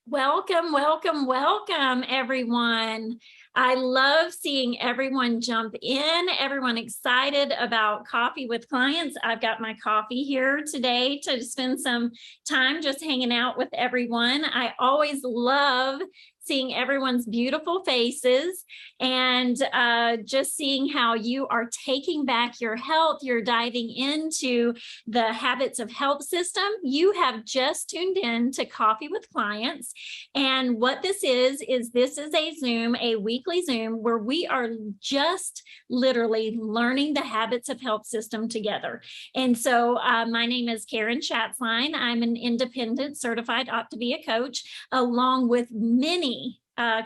Welcome, welcome, welcome, everyone. I love seeing everyone jump in, everyone excited about coffee with clients. I've got my coffee here today to spend some time just hanging out with everyone. I always love seeing everyone's beautiful faces and just seeing how you are taking back your health. You're diving into the Habits of Health system. You have just tuned in to Coffee with Clients. And what this is this is a Zoom, a weekly Zoom, where we are just literally learning the Habits of Health system together. And so my name is Karen Schatzline. I'm an independent certified Optavia coach, along with many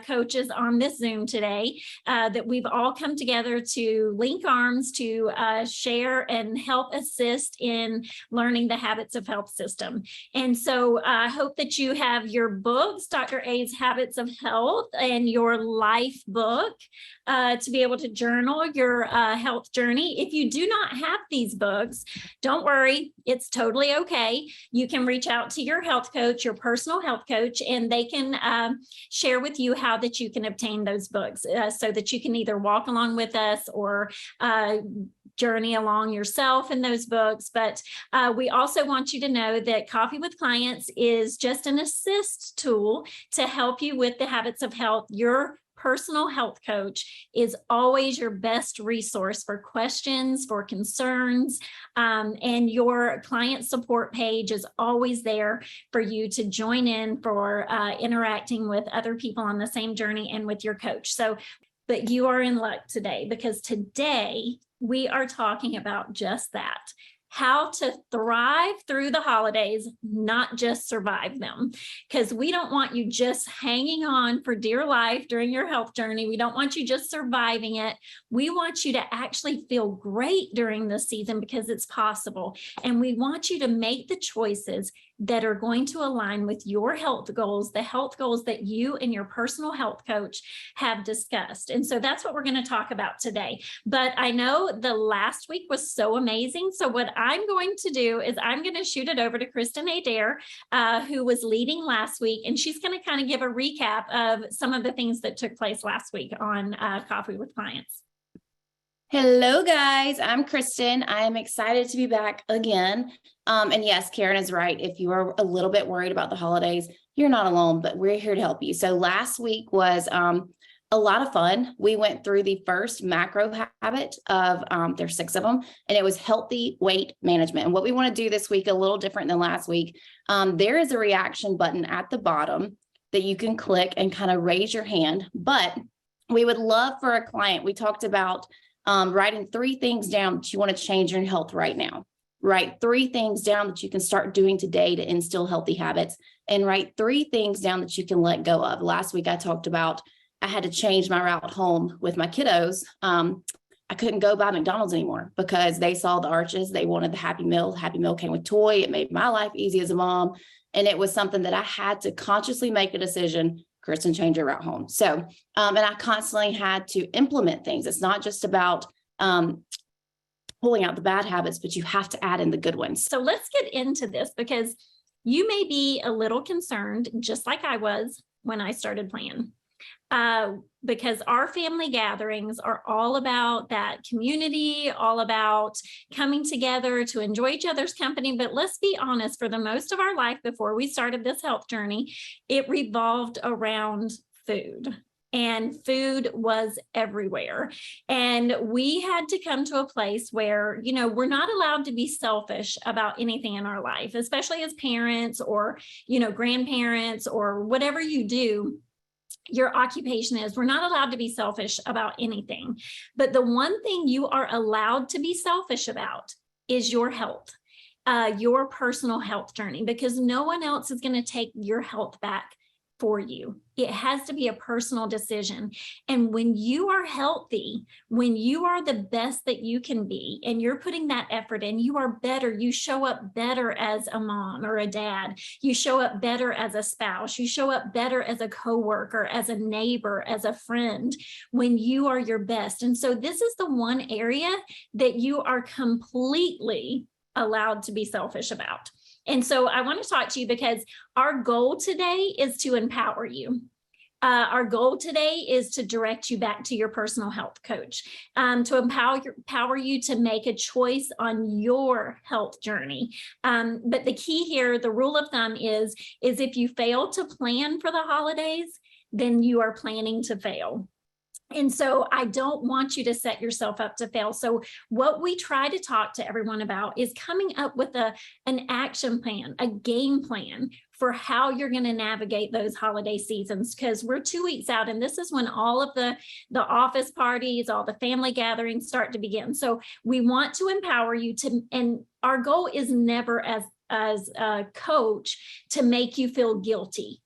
coaches on this Zoom today that we've all come together to link arms to share and help assist in learning the Habits of Health system. And so I hope that you have your books, Dr. A's Habits of Health, and your life book to be able to journal your health journey. If you do not have these books, don't worry, it's totally okay. You can reach out to your health coach, your personal health coach, and they can share with you how that you can obtain those books so that you can either walk along with us or journey along yourself in those books. But we also want you to know that Coffee with Clients is just an assist tool to help you with the Habits of Health. Your personal health coach is always your best resource for questions, for concerns, and your client support page is always there for you to join in for interacting with other people on the same journey and with your coach. So, but you are in luck today, because today we are talking about just that. How to thrive through the holidays, not just survive them. Because we don't want you just hanging on for dear life during your health journey. We don't want you just surviving it. We want you to actually feel great during this season, because it's possible. And we want you to make the choices that are going to align with your health goals, the health goals that you and your personal health coach have discussed. And so that's what we're going to talk about today. But I know the last week was so amazing. So what I'm going to do is I'm going to shoot it over to Kristen Adair, who was leading last week, and she's going to kind of give a recap of some of the things that took place last week on Coffee with Clients. Hello, guys. I'm Kristen. I am excited to be back again. And yes, Karen is right. If you are a little bit worried about the holidays, you're not alone, but we're here to help you. So last week was a lot of fun. We went through the first macro habit of, there's 6 of them, and it was healthy weight management. And what we want to do this week, a little different than last week, there is a reaction button at the bottom that you can click and kind of raise your hand. But we would love for a client. We talked about writing 3 things down that you want to change your health right now. Write 3 things down that you can start doing today to instill healthy habits, and write 3 things down that you can let go of. Last week, I talked about I had to change my route home with my kiddos. I couldn't go by McDonald's anymore because they saw the arches. They wanted the Happy Meal. Happy Meal came with toy. It made my life easy as a mom. And it was something that I had to consciously make a decision. Kristen, change your route home. So, and I constantly had to implement things. It's not just about pulling out the bad habits, but you have to add in the good ones. So let's get into this, because you may be a little concerned, just like I was when I started playing. Because our family gatherings are all about that community, all about coming together to enjoy each other's company. But let's be honest, for the most of our life before we started this health journey, it revolved around food. And food was everywhere. And we had to come to a place where, you know, we're not allowed to be selfish about anything in our life, especially as parents or, you know, grandparents or whatever you do. Your occupation is, we're not allowed to be selfish about anything. But the one thing you are allowed to be selfish about is your health, your personal health journey, because no one else is going to take your health back for you. It has to be a personal decision. And when you are healthy, when you are the best that you can be, and you're putting that effort in, you are better. You show up better as a mom or a dad. You show up better as a spouse. You show up better as a coworker, as a neighbor, as a friend, when you are your best. And so this is the one area that you are completely allowed to be selfish about. And so I want to talk to you because our goal today is to empower you. Our goal today is to direct you back to your personal health coach, to empower you to make a choice on your health journey. But the key here, the rule of thumb is if you fail to plan for the holidays, then you are planning to fail. And so I don't want you to set yourself up to fail. So what we try to talk to everyone about is coming up with an action plan, a game plan for how you're going to navigate those holiday seasons, because we're 2 weeks out and this is when all of the office parties, all the family gatherings start to begin. So we want to empower you to, and our goal is never as a coach to make you feel guilty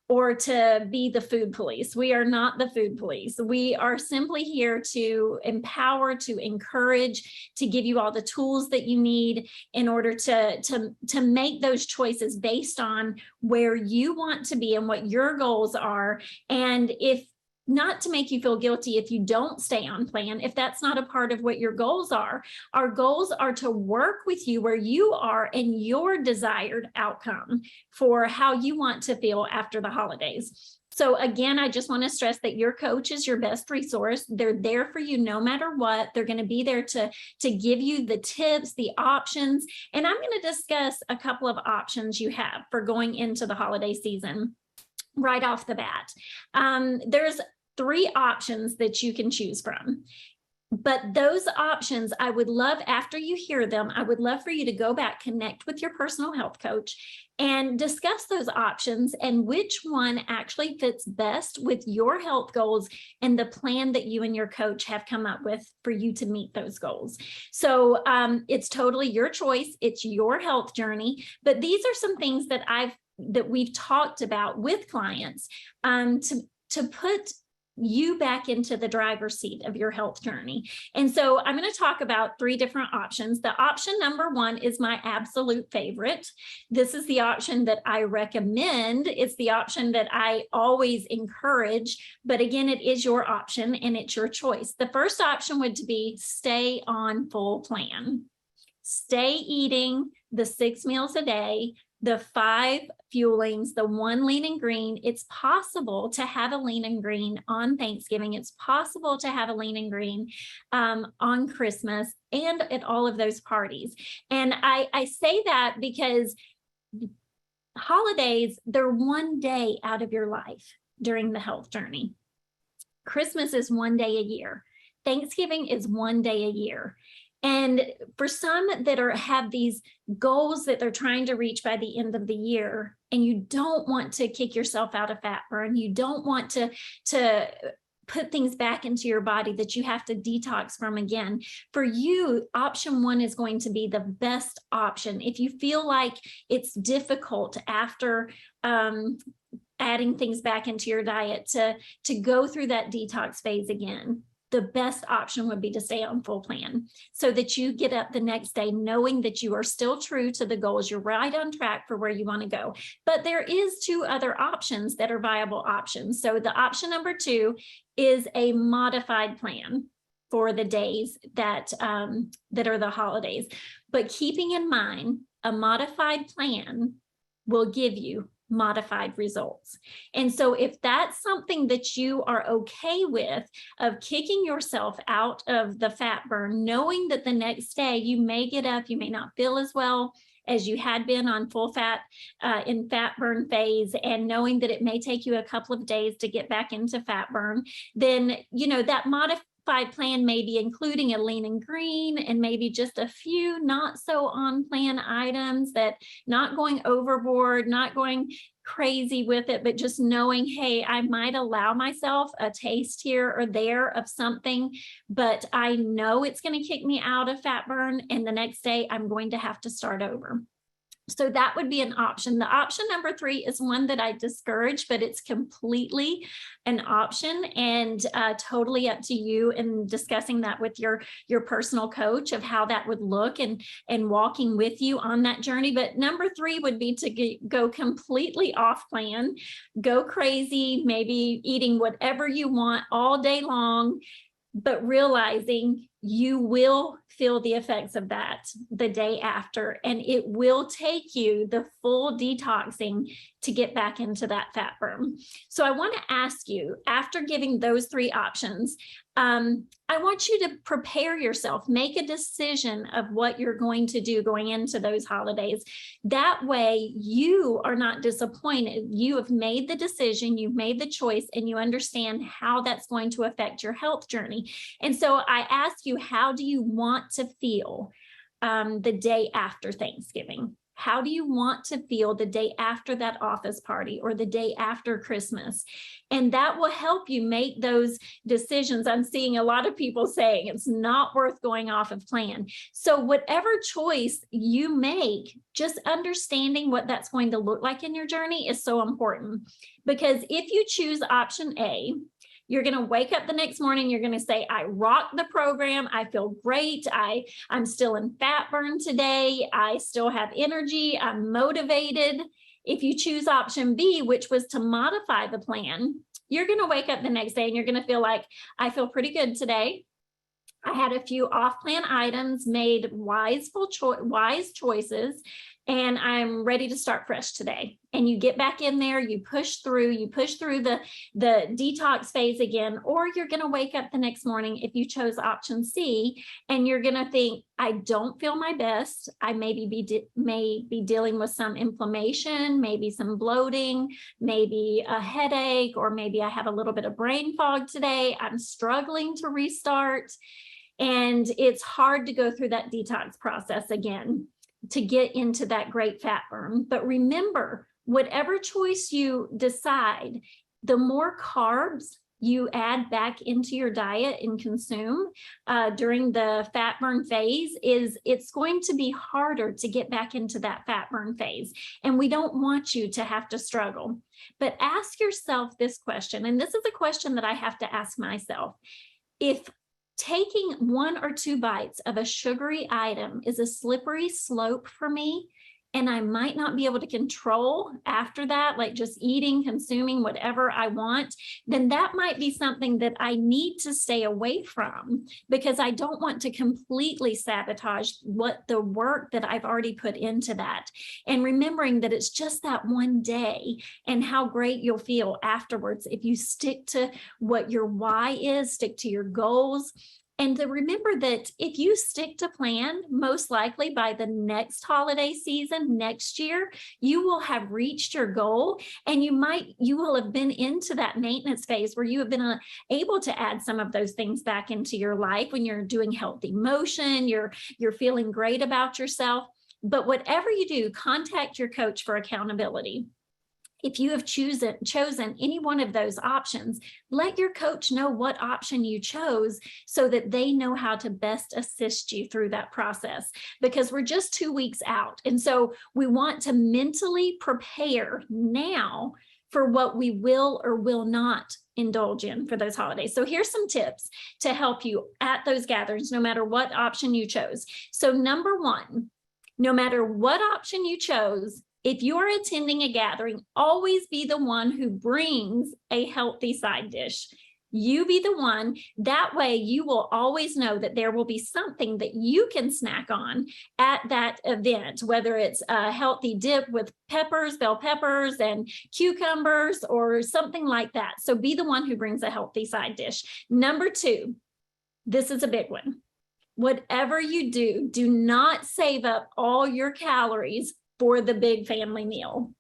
or to be the food police. We are not the food police. We are simply here to empower, to encourage, to give you all the tools that you need in order to make those choices based on where you want to be and what your goals are. And if not to make you feel guilty if you don't stay on plan, if that's not a part of what your goals are. Our goals are to work with you where you are and your desired outcome for how you want to feel after the holidays. So again, I just want to stress that your coach is your best resource. They're there for you no matter what. They're going to be there to give you the tips, the options. And I'm going to discuss a couple of options you have for going into the holiday season right off the bat. There's 3 options that you can choose from. But those options, I would love, after you hear them, I would love for you to go back, connect with your personal health coach and discuss those options and which one actually fits best with your health goals and the plan that you and your coach have come up with for you to meet those goals. So it's totally your choice. It's your health journey. But these are some things that we've talked about with clients to put you back into the driver's seat of your health journey. And so I'm going to talk about 3 different options. The option number 1 is my absolute favorite. This is the option that I recommend. It's the option that I always encourage, but again, it is your option and it's your choice. The first option would be stay on full plan. Stay eating the 6 meals a day, the 5 fuelings, the 1 lean and green. It's possible to have a lean and green on Thanksgiving. It's possible to have a lean and green on Christmas and at all of those parties. And I say that because holidays, they're 1 day out of your life during the health journey. Christmas is 1 day a year. Thanksgiving is 1 day a year. And for some that have these goals that they're trying to reach by the end of the year, and you don't want to kick yourself out of fat burn, you don't want to put things back into your body that you have to detox from again. For you, option 1 is going to be the best option. If you feel like it's difficult after adding things back into your diet to go through that detox phase again, the best option would be to stay on full plan so that you get up the next day knowing that you are still true to the goals. You're right on track for where you want to go. But there is 2 other options that are viable options. So the option number 2 is a modified plan for the days that are the holidays. But keeping in mind, a modified plan will give you modified results. And so if that's something that you are okay with, of kicking yourself out of the fat burn, knowing that the next day you may get up, you may not feel as well as you had been on full fat in fat burn phase, and knowing that it may take you a couple of days to get back into fat burn, then that modified plan may be including a lean and green and maybe just a few not so on plan items, that not going overboard, not going crazy with it, but just knowing, hey, I might allow myself a taste here or there of something, but I know it's going to kick me out of fat burn, and the next day I'm going to have to start over. So that would be an option. The option number 3 is one that I discourage, but it's completely an option and totally up to you in discussing that with your personal coach of how that would look and walking with you on that journey. But number 3 would be to go completely off plan, go crazy, maybe eating whatever you want all day long, but realizing you will feel the effects of that the day after, and it will take you the full detoxing to get back into that fat burn. So I want to ask you, after giving those 3 options, I want you to prepare yourself, make a decision of what you're going to do going into those holidays. That way you are not disappointed. You have made the decision, you've made the choice, and you understand how that's going to affect your health journey. And so I ask you, how do you want to feel the day after Thanksgiving? How do you want to feel the day after that office party or the day after Christmas? And that will help you make those decisions. I'm seeing a lot of people saying it's not worth going off of plan. So whatever choice you make, just understanding what that's going to look like in your journey is so important. Because if you choose option A, you're going to wake up the next morning, you're going to say, I rocked the program, I feel great, I'm still in fat burn today, I still have energy, I'm motivated. If you choose option B, which was to modify the plan, you're going to wake up the next day and you're going to feel like, I feel pretty good today. I had a few off-plan items, made wise choices, and I'm ready to start fresh today. And you get back in there, you push through the detox phase again, or you're going to wake up the next morning if you chose option C, and you're going to think, I don't feel my best. I may be dealing with some inflammation, maybe some bloating, maybe a headache, or maybe I have a little bit of brain fog today. I'm struggling to restart. And it's hard to go through that detox process again to get into that great fat burn. But remember, whatever choice you decide, the more carbs you add back into your diet and consume during the fat burn phase, it's going to be harder to get back into that fat burn phase. And we don't want you to have to struggle. But ask yourself this question, and this is a question that I have to ask myself. If taking 1 or 2 bites of a sugary item is a slippery slope for me, and I might not be able to control after that, like just eating, consuming whatever I want, then that might be something that I need to stay away from, because I don't want to completely sabotage what the work that I've already put into that. And remembering that it's just that one day and how great you'll feel afterwards if you stick to what your why is, stick to your goals. And to remember that if you stick to plan, most likely by the next holiday season, next year, you will have reached your goal, and you will have been into that maintenance phase where you have been able to add some of those things back into your life when you're doing healthy motion, you're feeling great about yourself. But whatever you do, contact your coach for accountability. If you have chosen any one of those options, let your coach know what option you chose so that they know how to best assist you through that process, because we're just 2 weeks out. And so we want to mentally prepare now for what we will or will not indulge in for those holidays. So here's some tips to help you at those gatherings, no matter what option you chose. So number 1, no matter what option you chose, if you are attending a gathering, always be the one who brings a healthy side dish. You be the one. That way you will always know that there will be something that you can snack on at that event, whether it's a healthy dip with peppers, bell peppers and cucumbers or something like that. So be the one who brings a healthy side dish. Number 2, this is a big one. Whatever you do, do not save up all your calories for the big family meal.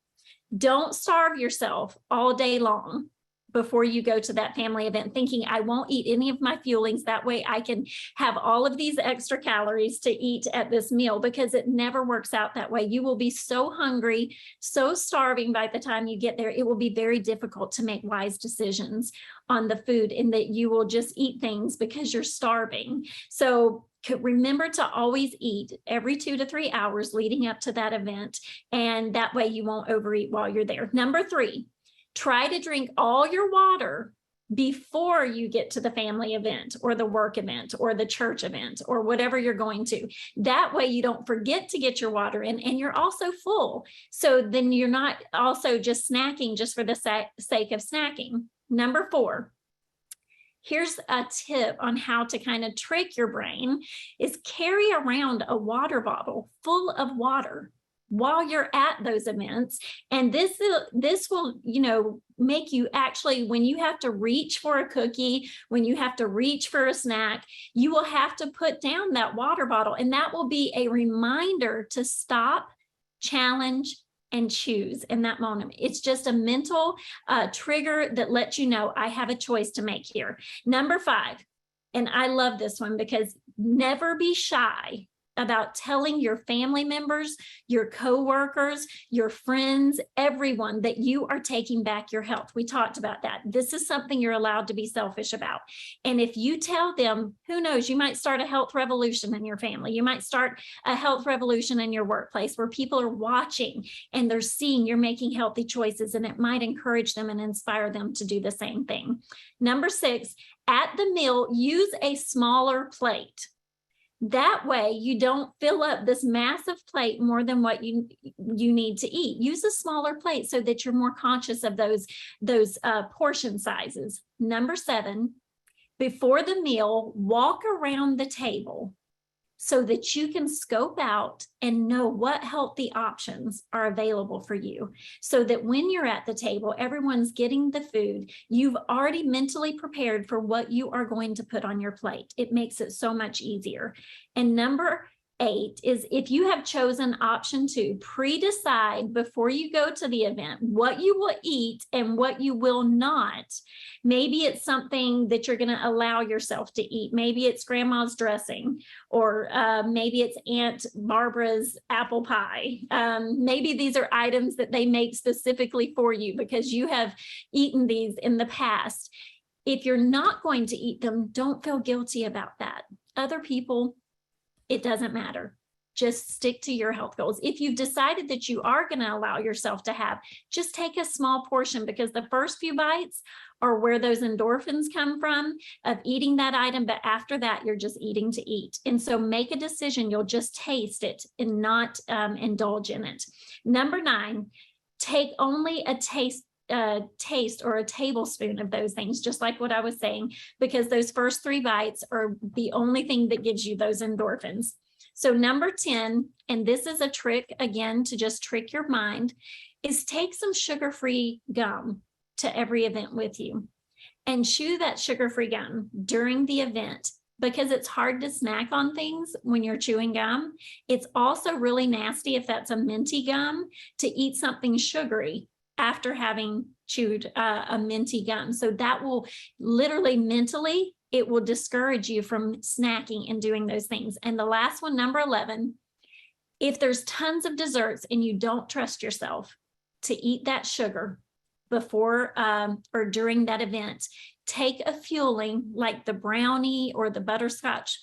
Don't starve yourself all day long before you go to that family event thinking, I won't eat any of my fuelings. That way I can have all of these extra calories to eat at this meal, because it never works out that way. You will be so hungry, so starving by the time you get there. It will be very difficult to make wise decisions on the food, and that you will just eat things because you're starving. So remember to always eat every 2 to 3 hours leading up to that event, and that way you won't overeat while you're there. Number 3, try to drink all your water before you get to the family event or the work event or the church event or whatever you're going to. That way you don't forget to get your water in, and you're also full. So then you're not also just snacking just for the sake of snacking. Number 4, Here's a tip on how to kind of trick your brain is carry around a water bottle full of water while you're at those events. And this will, make you actually, when you have to reach for a cookie, when you have to reach for a snack, you will have to put down that water bottle. And that will be a reminder to stop, challenge, and choose in that moment. It's just a mental trigger that lets you know I have a choice to make here. Number 5, and I love this one because never be shy about telling your family members, your coworkers, your friends, everyone that you are taking back your health. We talked about that. This is something you're allowed to be selfish about. And if you tell them, who knows, you might start a health revolution in your family. You might start a health revolution in your workplace where people are watching and they're seeing you're making healthy choices, and it might encourage them and inspire them to do the same thing. Number 6, at the meal, use a smaller plate. That way you don't fill up this massive plate more than what you need to eat. Use a smaller plate so that you're more conscious of those portion sizes. Number 7, before the meal, walk around the table so that you can scope out and know what healthy options are available for you, so that when you're at the table, everyone's getting the food, you've already mentally prepared for what you are going to put on your plate. It makes it so much easier. And number 8 is, if you have chosen option 2, pre-decide before you go to the event what you will eat and what you will not. Maybe it's something that you're going to allow yourself to eat. Maybe it's grandma's dressing, or maybe it's Aunt Barbara's apple pie. Maybe these are items that they make specifically for you because you have eaten these in the past. If you're not going to eat them, don't feel guilty about that. Other people, it doesn't matter. Just stick to your health goals. If you've decided that you are going to allow yourself to have, just take a small portion, because the first few bites are where those endorphins come from of eating that item. But after that, you're just eating to eat. And so make a decision. You'll just taste it and not indulge in it. Number 9, take only a taste or a tablespoon of those things, just like what I was saying, because those first 3 bites are the only thing that gives you those endorphins. So number 10, and this is a trick again to just trick your mind, is take some sugar-free gum to every event with you and chew that sugar-free gum during the event, because it's hard to snack on things when you're chewing gum. It's also really nasty, if that's a minty gum, to eat something sugary after having chewed a minty gum. So that will literally mentally, it will discourage you from snacking and doing those things. And the last one, number 11, if there's tons of desserts and you don't trust yourself to eat that sugar before or during that event, take a fueling like the brownie or the butterscotch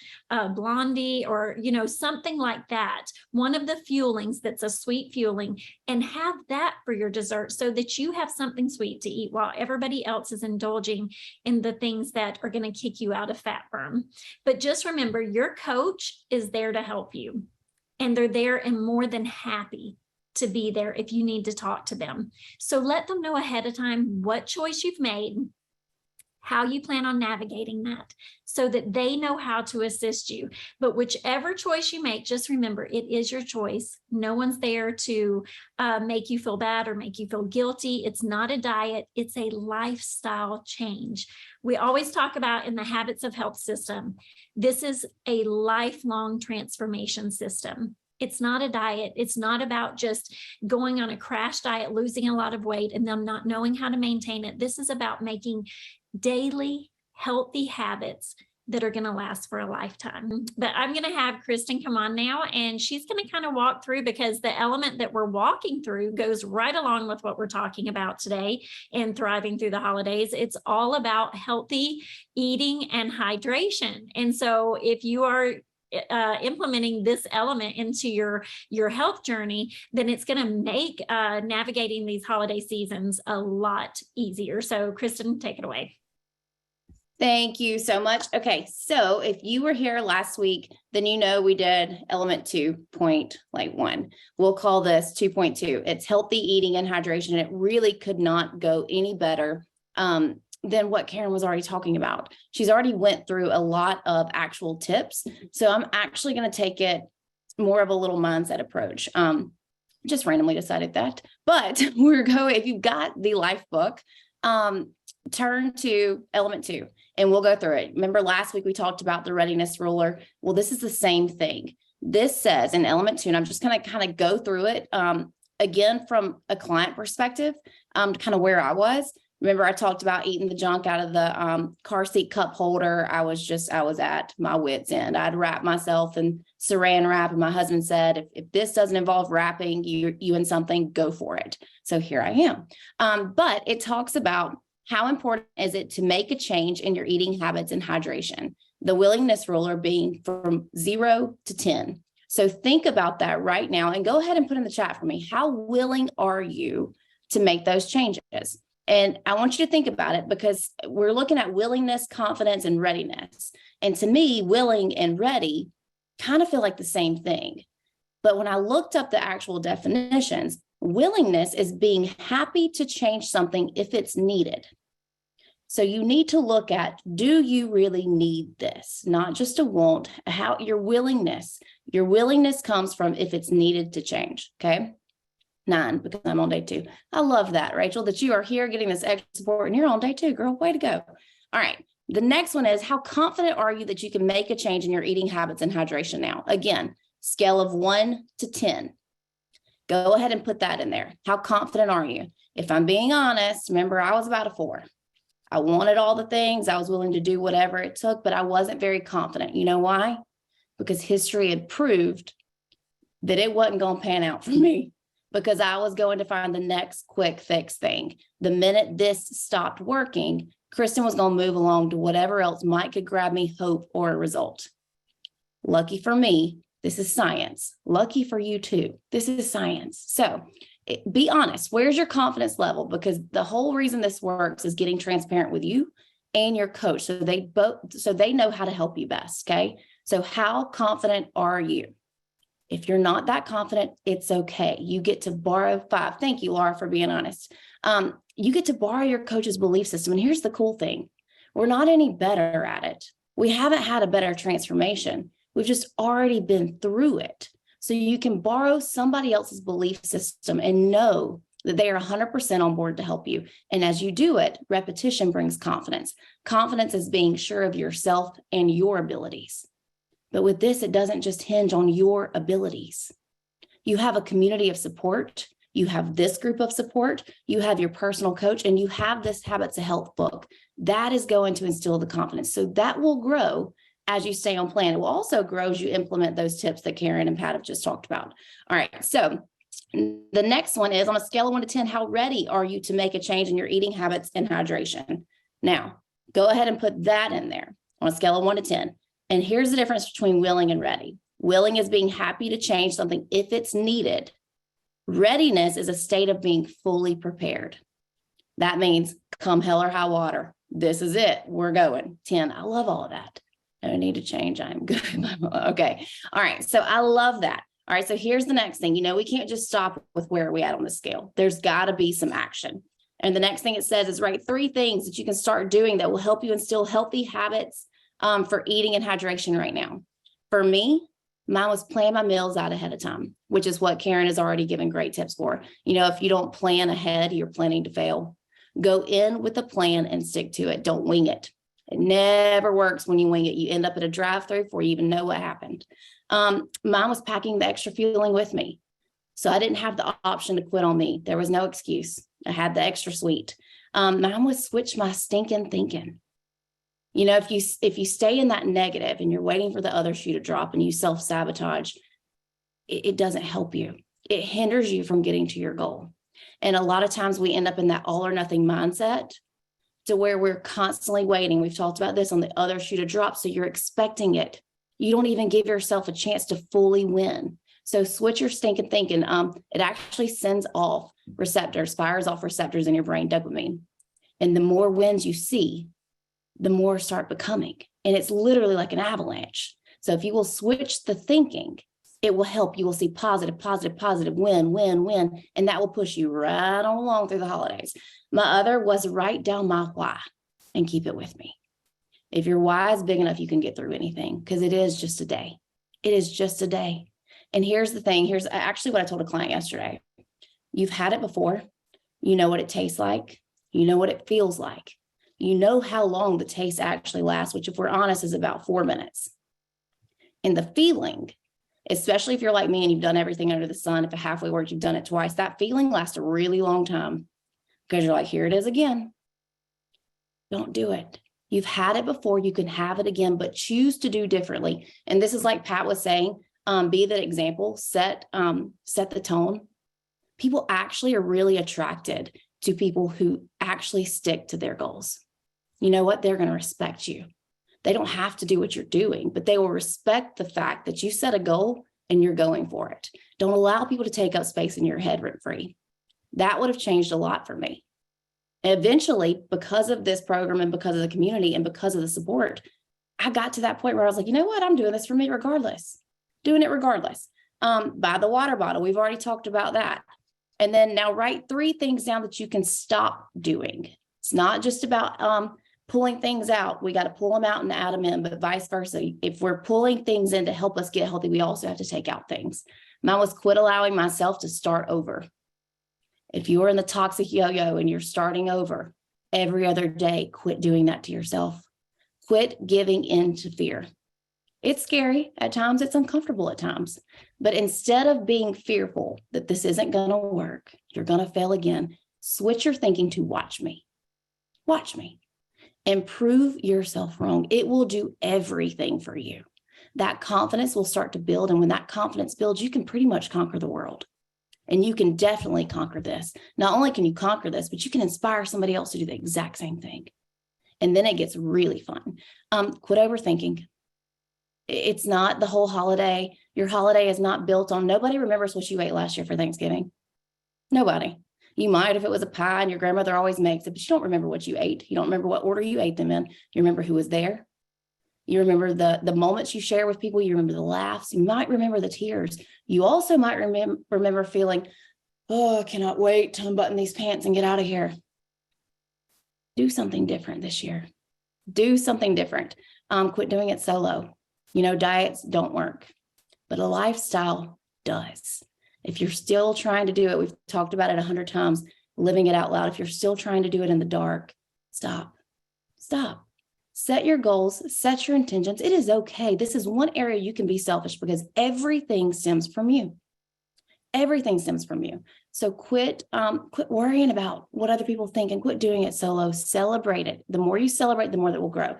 blondie, or something like that, one of the fuelings that's a sweet fueling, and have that for your dessert so that you have something sweet to eat while everybody else is indulging in the things that are going to kick you out of fat burn. But just remember, your coach is there to help you, and they're there and more than happy to be there if you need to talk to them. So let them know ahead of time what choice you've made, how you plan on navigating that, so that they know how to assist you. But whichever choice you make, just remember, it is your choice. No one's there to make you feel bad or make you feel guilty. It's not a diet. It's a lifestyle change. We always talk about in the Habits of Health system, this is a lifelong transformation system. It's not a diet. It's not about just going on a crash diet, losing a lot of weight, and them not knowing how to maintain it. This is about making daily healthy habits that are going to last for a lifetime. But I'm going to have Kristen come on now, and she's going to kind of walk through, because the element that we're walking through goes right along with what we're talking about today in Thriving Through the Holidays. It's all about healthy eating and hydration. And so if you are implementing this element into your health journey, then it's going to make navigating these holiday seasons a lot easier. So Kristen, take it away. Thank you so much. Okay, so if you were here last week, then we did element 2.1. We'll call this 2.2. It's healthy eating and hydration. And it really could not go any better. than what Karen was already talking about. She's already went through a lot of actual tips. So I'm actually going to take it more of a little mindset approach. Just randomly decided that, but if you've got the life book, turn to element 2 and we'll go through it. Remember last week we talked about the readiness ruler. Well, this is the same thing. This says in element 2, and I'm just going to kind of go through it again from a client perspective, kind of where I was. Remember, I talked about eating the junk out of the car seat cup holder. I was at my wit's end. I'd wrap myself in saran wrap. And my husband said, if this doesn't involve wrapping you in something, go for it. So here I am. But it talks about how important is it to make a change in your eating habits and hydration, the willingness ruler being from 0 to 10. So think about that right now and go ahead and put in the chat for me. How willing are you to make those changes? And I want you to think about it because we're looking at willingness, confidence, and readiness. And to me, willing and ready kind of feel like the same thing. But when I looked up the actual definitions, willingness is being happy to change something if it's needed. So you need to look at, do you really need this? Not just a want, how your willingness comes from if it's needed to change, okay? 9, because I'm on day 2. I love that, Rachel, that you are here getting this extra support and you're on day 2, girl. Way to go. All right. The next one is, how confident are you that you can make a change in your eating habits and hydration now? Again, scale of 1 to 10. Go ahead and put that in there. How confident are you? If I'm being honest, remember, I was about a 4. I wanted all the things. I was willing to do whatever it took, but I wasn't very confident. You know why? Because history had proved that it wasn't going to pan out for me. Because I was going to find the next quick fix thing. The minute this stopped working, Kristen was going to move along to whatever else might could grab me hope or a result. Lucky for me, this is science. Lucky for you too. This is science. So be honest. Where's your confidence level? Because the whole reason this works is getting transparent with you and your coach. So they know how to help you best. Okay. So how confident are you? If you're not that confident, it's okay. You get to borrow 5. Thank you, Laura, for being honest. You get to borrow your coach's belief system. And here's the cool thing. We're not any better at it. We haven't had a better transformation. We've just already been through it. So you can borrow somebody else's belief system and know that they are 100% on board to help you. And as you do it, repetition brings confidence. Confidence is being sure of yourself and your abilities. But with this, it doesn't just hinge on your abilities. You have a community of support. You have this group of support. You have your personal coach, and you have this Habits of Health book. That is going to instill the confidence. So that will grow as you stay on plan. It will also grow as you implement those tips that Karen and Pat have just talked about. All right. So the next one is, on a scale of 1 to 10, how ready are you to make a change in your eating habits and hydration? Now, go ahead and put that in there on a scale of 1 to 10. And here's the difference between willing and ready. Willing is being happy to change something if it's needed. Readiness is a state of being fully prepared. That means come hell or high water. This is it. We're going. 10. I love all of that. I don't need to change. I'm good. Okay. All right. So I love that. All right. So here's the next thing. We can't just stop with where are we at on the scale. There's got to be some action. And the next thing it says is write 3 things that you can start doing that will help you instill healthy habits for eating and hydration right now. For me, mine was plan my meals out ahead of time, which is what Karen has already given great tips for. If you don't plan ahead, you're planning to fail. Go in with a plan and stick to it. Don't wing it. It never works when you wing it. You end up at a drive-through before you even know what happened. Mine was packing the extra fueling with me. So I didn't have the option to quit on me. There was no excuse. I had the extra sweet. Mine was switch my stinking thinking. If you stay in that negative and you're waiting for the other shoe to drop and you self-sabotage, it doesn't help you. It hinders you from getting to your goal. And a lot of times we end up in that all or nothing mindset to where we're constantly waiting. We've talked about this, on the other shoe to drop. So you're expecting it. You don't even give yourself a chance to fully win. So switch your stinking thinking. It actually sends off receptors, fires off receptors in your brain, dopamine. And the more wins you see, the more start becoming. And it's literally like an avalanche. So if you will switch the thinking, it will help. You will see positive, win, win, win. And that will push you right on along through the holidays. My other was write down my why. and keep it with me. If your why is big enough, you can get through anything, because it is just a day. It is just a day. And here's the thing. Here's actually what I told a client yesterday. You've had it before. You know what it tastes like. You know what it feels like. You know how long the taste actually lasts, which, if we're honest, is about 4 minutes. And the feeling, especially if you're like me and you've done everything under the sun, if it halfway works, you've done it twice, that feeling lasts a really long time, because you're like, here it is again. Don't do it. You've had it before. You can have it again, but choose to do differently. And this is like Pat was saying, be that example, set the tone. People actually are really attracted to people who actually stick to their goals. You know what? They're going to respect you. They don't have to do what you're doing, but they will respect the fact that you set a goal and you're going for it. Don't allow people to take up space in your head rent free. That would have changed a lot for me. Eventually, because of this program and because of the community and because of the support, I got to that point where I was like, you know what? I'm doing this for me regardless. Doing it regardless. Buy the water bottle. We've already talked about that. And then now write 3 things down that you can stop doing. It's not just about pulling things out. We got to pull them out and add them in, but vice versa. If we're pulling things in to help us get healthy, we also have to take out things. Mine was quit allowing myself to start over. If you're in the toxic yo-yo and you're starting over every other day, quit doing that to yourself. Quit giving in to fear. It's scary at times. It's uncomfortable at times. But instead of being fearful that this isn't going to work, you're going to fail again, switch your thinking to watch me. Watch me. And prove yourself wrong. It will do everything for you. That confidence will start to build. And when that confidence builds, you can pretty much conquer the world. And you can definitely conquer this. Not only can you conquer this, but you can inspire somebody else to do the exact same thing. And then it gets really fun. Quit overthinking. It's not the whole holiday. Your holiday is not built on, nobody remembers what you ate last year for Thanksgiving. Nobody. You might if it was a pie and your grandmother always makes it, but you don't remember what you ate. You don't remember what order you ate them in. You remember who was there. You remember the moments you share with people. You remember the laughs. You might remember the tears. You also might remember feeling, oh, I cannot wait to unbutton these pants and get out of here. Do something different this year. Do something different. Quit doing it solo. You know, diets don't work, but a lifestyle does. If you're still trying to do it, we've talked about it 100 times, living it out loud. If you're still trying to do it in the dark, stop. Set your goals, set your intentions. It is okay. This is one area you can be selfish because everything stems from you. Everything stems from you. So quit worrying about what other people think and quit doing it solo. Celebrate it. The more you celebrate, the more that will grow.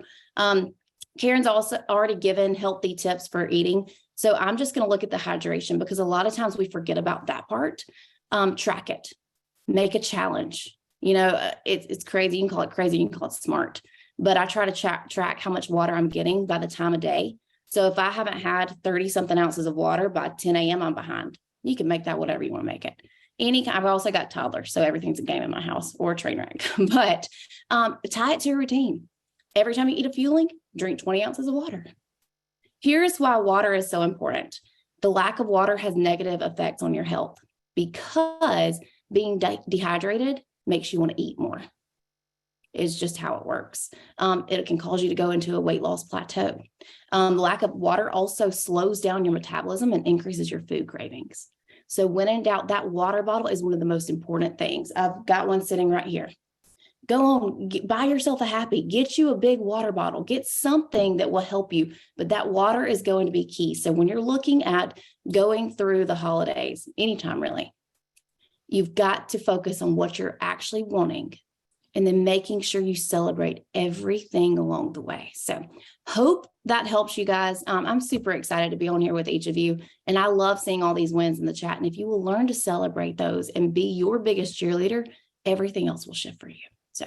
Karen's also already given healthy tips for eating. So I'm just going to look at the hydration because a lot of times we forget about that part. Track it, make a challenge. You know, it's crazy. You can call it crazy. You can call it smart, but I try to track how much water I'm getting by the time of day. So if I haven't had 30 something ounces of water by 10 a.m., I'm behind. You can make that whatever you want to make it. I've also got toddlers, so everything's a game in my house or a train wreck, but tie it to your routine. Every time you eat a fueling, drink 20 ounces of water. Here's why water is so important. The lack of water has negative effects on your health because being dehydrated makes you want to eat more. It's just how it works. It can cause you to go into a weight loss plateau. The lack of water also slows down your metabolism and increases your food cravings. So when in doubt, that water bottle is one of the most important things. I've got one sitting right here. Go on, buy yourself a Happy, get you a big water bottle, get something that will help you, but that water is going to be key. So when you're looking at going through the holidays, anytime really, you've got to focus on what you're actually wanting and then making sure you celebrate everything along the way. So hope that helps you guys. I'm super excited to be on here with each of you. And I love seeing all these wins in the chat. And if you will learn to celebrate those and be your biggest cheerleader, everything else will shift for you. So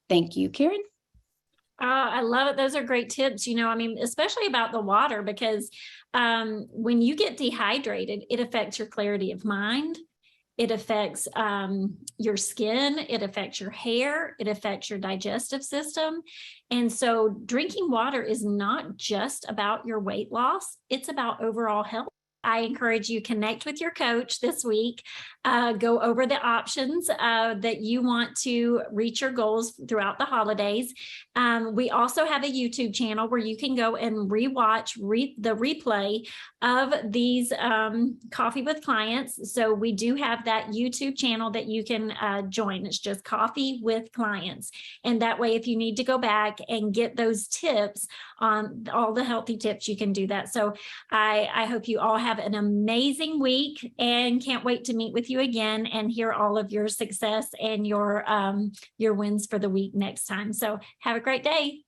thank you, Karen. I love it. Those are great tips. You know, I mean, especially about the water, because when you get dehydrated, it affects your clarity of mind. It affects your skin. It affects your hair. It affects your digestive system. And so drinking water is not just about your weight loss. It's about overall health. I encourage you connect with your coach this week. Go over the options that you want to reach your goals throughout the holidays. We also have a YouTube channel where you can go and rewatch the replay of these Coffee with Clients. So we do have that YouTube channel that you can join. It's just Coffee with Clients. And that way, if you need to go back and get those tips on all the healthy tips, you can do that. So I hope you all have an amazing week and can't wait to meet with you again and hear all of your success and your wins for the week next time. So have a great day.